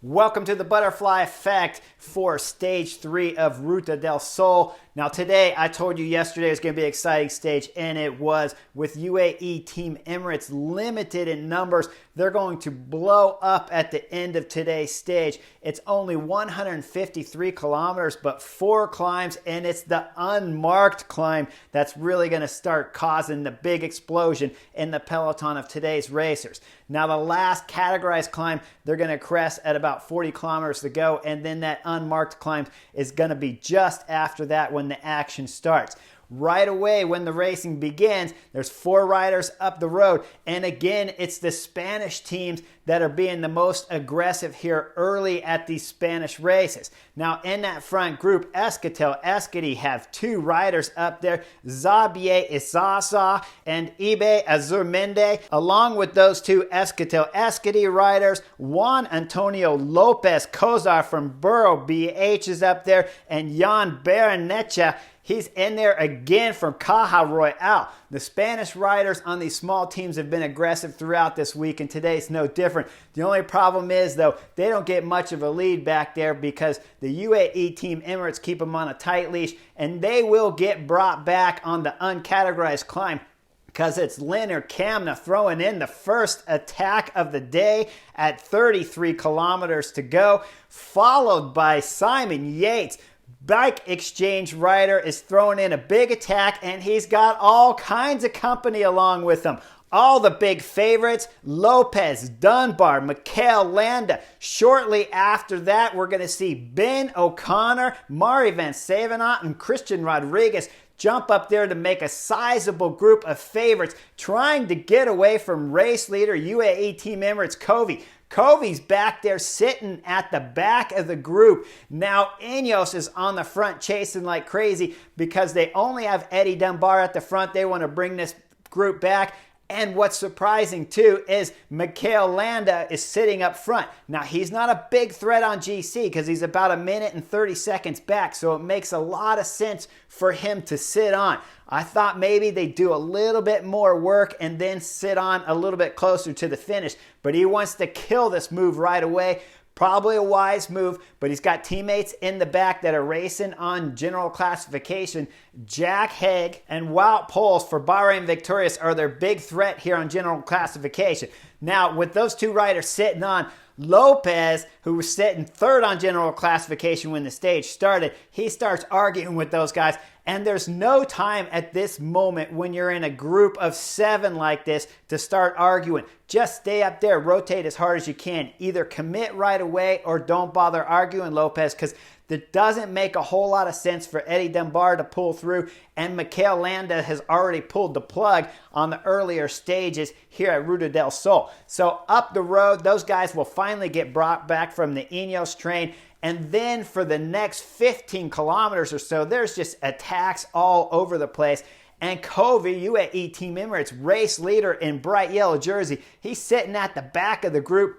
Welcome to the Butterfly Effect for Stage 3 of Ruta del Sol. Now today, I told you yesterday it was going to be an exciting stage, and it was. With UAE Team Emirates limited in numbers, they're going to blow up at the end of today's stage. It's only 153 kilometers, but 4 climbs, and it's the unmarked climb that's really going to start causing the big explosion in the peloton of today's racers. Now the last categorized climb, they're going to crest at about 40 kilometers to go, and then that unmarked climb is going to be just after that when the action starts. Right away when the racing begins, there's 4 riders up the road, and again it's the Spanish teams that are being the most aggressive here early at these Spanish races. Now in that front group, Esquiti have 2 riders up there, Xavier Isaza and Ibe Azurmendi. Along with those 2 Esquiti riders, Juan Antonio Lopez Cozar from Burro BH is up there, and Jan Barrenetxea, he's in there again from Caja Royal. The Spanish riders on these small teams have been aggressive throughout this week, and today's no different. The only problem is, though, they don't get much of a lead back there because the UAE Team Emirates keep them on a tight leash, and they will get brought back on the uncategorized climb because it's Leonard Kamna throwing in the first attack of the day at 33 kilometers to go, followed by Simon Yates. Bike Exchange rider is throwing in a big attack, and he's got all kinds of company along with him. All the big favorites, Lopez, Dunbar, Mikel Landa. Shortly after that, we're going to see Ben O'Connor, Mari van Savenant, and Christian Rodriguez jump up there to make a sizable group of favorites, trying to get away from race leader UAE Team Emirates Covey. Covey's back there sitting at the back of the group. Now Ineos is on the front chasing like crazy because they only have Eddie Dunbar at the front. They want to bring this group back. And what's surprising too is Mikel Landa is sitting up front. Now he's not a big threat on GC because he's about 1 minute and 30 seconds back, so it makes a lot of sense for him to sit on. I thought maybe they'd do a little bit more work and then sit on a little bit closer to the finish, but he wants to kill this move right away. Probably a wise move, but he's got teammates in the back that are racing on general classification. Jack Haig and Wout Poels for Bahrain Victorious are their big threat here on general classification. Now, with those 2 riders sitting on, Lopez, who was sitting 3rd on general classification when the stage started, he starts arguing with those guys. And there's no time at this moment when you're in a group of 7 like this to start arguing. Just stay up there, rotate as hard as you can. Either commit right away or don't bother arguing, Lopez, because that doesn't make a whole lot of sense for Eddie Dunbar to pull through, and Mikel Landa has already pulled the plug on the earlier stages here at Ruta del Sol. So up the road, those guys will finally get brought back from the Ineos train, and then for the next 15 kilometers or so, there's just attacks all over the place. And Covey, UAE Team Emirates race leader in bright yellow jersey, he's sitting at the back of the group,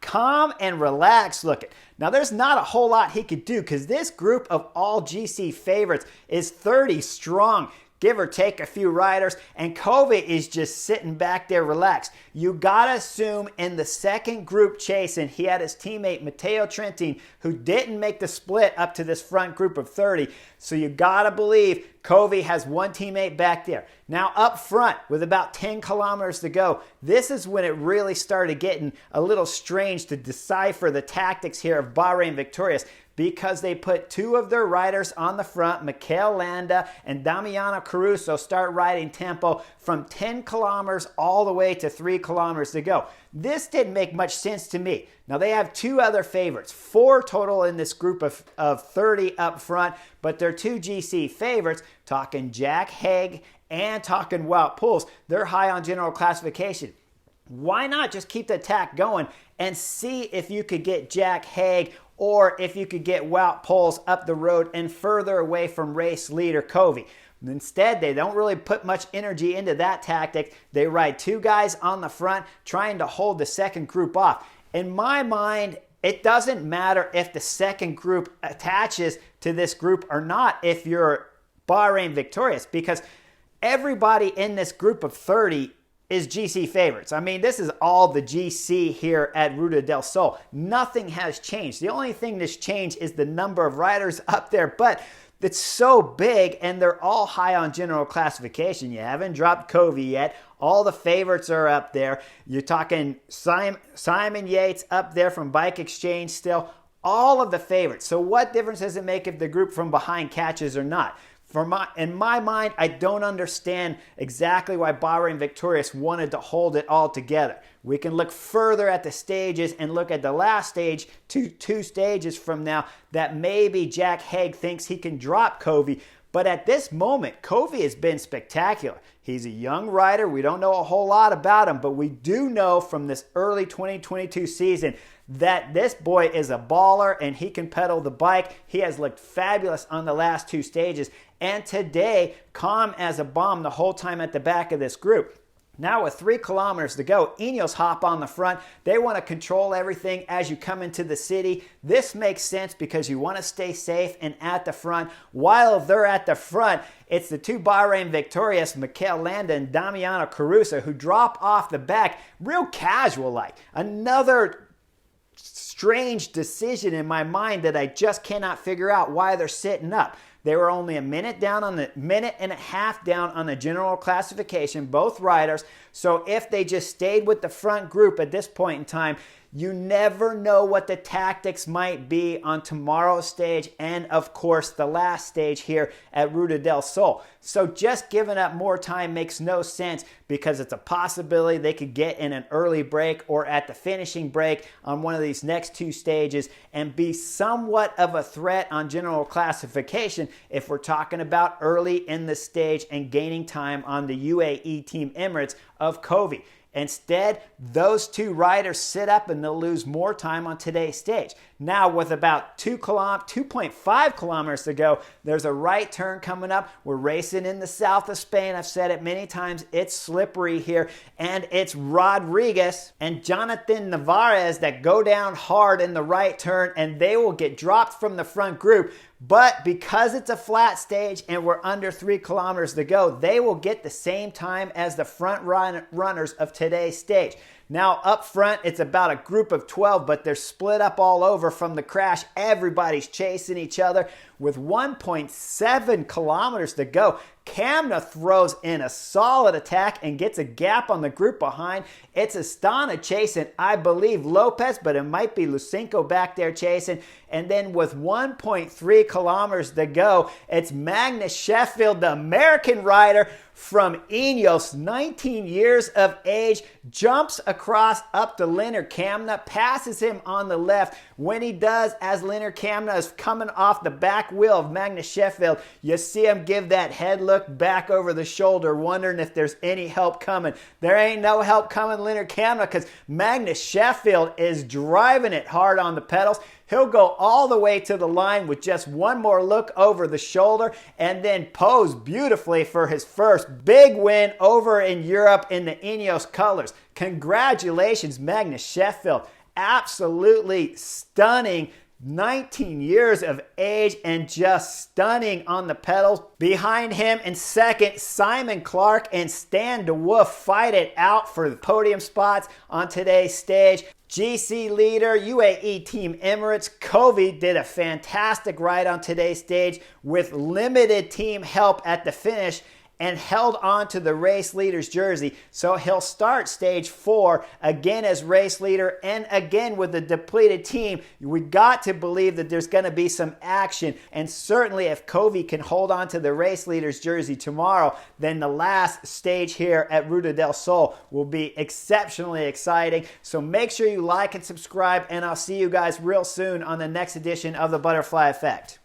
calm and relaxed looking. Now there's not a whole lot he could do because this group of all GC favorites is 30 strong, give or take a few riders, and Covey is just sitting back there relaxed. You gotta assume in the second group chasing, he had his teammate Matteo Trentin, who didn't make the split up to this front group of 30. So you gotta believe Covey has 1 teammate back there. Now up front, with about 10 kilometers to go, this is when it really started getting a little strange to decipher the tactics here of Bahrain Victorious, because they put 2 of their riders on the front. Mikel Landa and Damiano Caruso start riding tempo from 10 kilometers all the way to 3 kilometers to go. This didn't make much sense to me. Now they have 2 other favorites, 4 total in this group of 30 up front, but they're 2 GC favorites, talking Jack Haig and talking Wout Poels. They're high on general classification. Why not just keep the attack going and see if you could get Jack Haig or if you could get Wout Poels up the road and further away from race leader Covey. Instead, they don't really put much energy into that tactic. They ride 2 guys on the front trying to hold the second group off. In my mind, it doesn't matter if the second group attaches to this group or not if you're Bahrain Victorious, because everybody in this group of 30 is GC favorites. I mean, this is all the GC here at Ruta del Sol. Nothing has changed. The only thing that's changed is the number of riders up there, but it's so big and they're all high on general classification. You haven't dropped Covey yet. All the favorites are up there. You're talking Simon Yates up there from Bike Exchange still. All of the favorites. So what difference does it make if the group from behind catches or not? In my mind, I don't understand exactly why Bahrain Victorious wanted to hold it all together. We can look further at the stages and look at the last stage, two stages from now, that maybe Jack Haig thinks he can drop Covey. But at this moment, Covey has been spectacular. He's a young rider. We don't know a whole lot about him, but we do know from this early 2022 season that this boy is a baller and he can pedal the bike. He has looked fabulous on the last two stages. And today, calm as a bomb the whole time at the back of this group. Now with 3 kilometers to go, Ineos hop on the front. They want to control everything as you come into the city. This makes sense because you want to stay safe and at the front. While they're at the front, it's the 2 Bahrain Victorious, Mikel Landa and Damiano Caruso, who drop off the back real casual-like. Another strange decision in my mind that I just cannot figure out why they're sitting up. They were only a minute and a half down on the general classification, both riders. So if they just stayed with the front group at this point in time, you never know what the tactics might be on tomorrow's stage and, of course, the last stage here at Ruta del Sol. So just giving up more time makes no sense because it's a possibility they could get in an early break or at the finishing break on one of these next 2 stages and be somewhat of a threat on general classification if we're talking about early in the stage and gaining time on the UAE Team Emirates of Covey. Instead, those 2 riders sit up and they'll lose more time on today's stage. Now, with about 2.5 kilometers to go, there's a right turn coming up. We're racing in the south of Spain. I've said it many times. It's slippery here. And it's Rodriguez and Jonathan Navarez that go down hard in the right turn, and they will get dropped from the front group. But because it's a flat stage and we're under 3 kilometers to go, they will get the same time as the front runners of today's stage. Now up front, it's about a group of 12, but they're split up all over from the crash. Everybody's chasing each other. With 1.7 kilometers to go, Kamna throws in a solid attack and gets a gap on the group behind. It's Astana chasing, I believe, Lopez, but it might be Lusenko back there chasing. And then with 1.3 kilometers to go, it's Magnus Sheffield, the American rider from Ineos, 19 years of age, jumps across up to Leonard Kamna, passes him on the left. When he does, as Leonard Kamna is coming off the back wheel of Magnus Sheffield, you see him give that head look back over the shoulder, wondering if there's any help coming. There ain't no help coming, Leonard Kamna, because Magnus Sheffield is driving it hard on the pedals. He'll go all the way to the line with just one more look over the shoulder and then pose beautifully for his first big win over in Europe in the Ineos colors. Congratulations, Magnus Sheffield. Absolutely stunning. 19 years of age and just stunning on the pedals. Behind him in second, Simon Clark and Stan de Wolf fight it out for the podium spots on today's stage. GC leader, UAE Team Emirates, Covey did a fantastic ride on today's stage with limited team help at the finish and held on to the race leader's jersey. So he'll start stage 4 again as race leader and again with a depleted team. We got to believe that there's going to be some action. And certainly if Covey can hold on to the race leader's jersey tomorrow, then the last stage here at Ruta del Sol will be exceptionally exciting. So make sure you like and subscribe, and I'll see you guys real soon on the next edition of the Butterfly Effect.